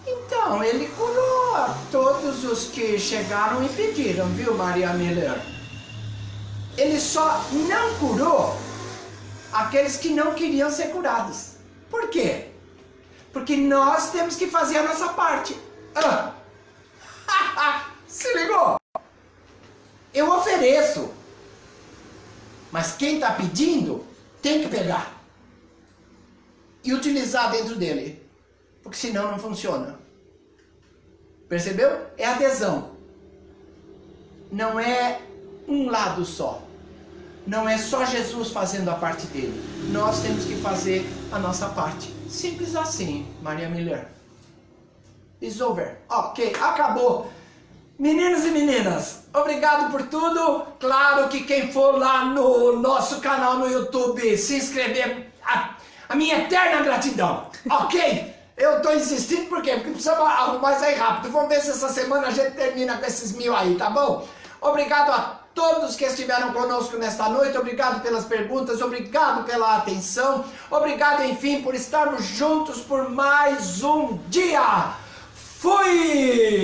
Então, ele curou a todos os que chegaram e pediram, viu, Maria Miller? Ele só não curou aqueles que não queriam ser curados. Por quê? Porque nós temos que fazer a nossa parte. Se ligou? Eu ofereço. Mas quem está pedindo tem que pegar e utilizar dentro dele. Porque senão não funciona. Percebeu? É adesão. Não é um lado só. Não é só Jesus fazendo a parte dele. Nós temos que fazer a nossa parte. Simples assim, Maria Miller. It's over. Ok, acabou. Meninos e meninas, obrigado por tudo. Claro que quem for lá no nosso canal no YouTube se inscrever, a minha eterna gratidão. Ok? Eu tô insistindo por quê? Porque precisamos arrumar isso aí rápido. Vamos ver se essa semana a gente termina com esses 1000 aí, tá bom? Obrigado a todos que estiveram conosco nesta noite. Obrigado pelas perguntas, obrigado pela atenção. Obrigado, enfim, por estarmos juntos por mais um dia. Fui!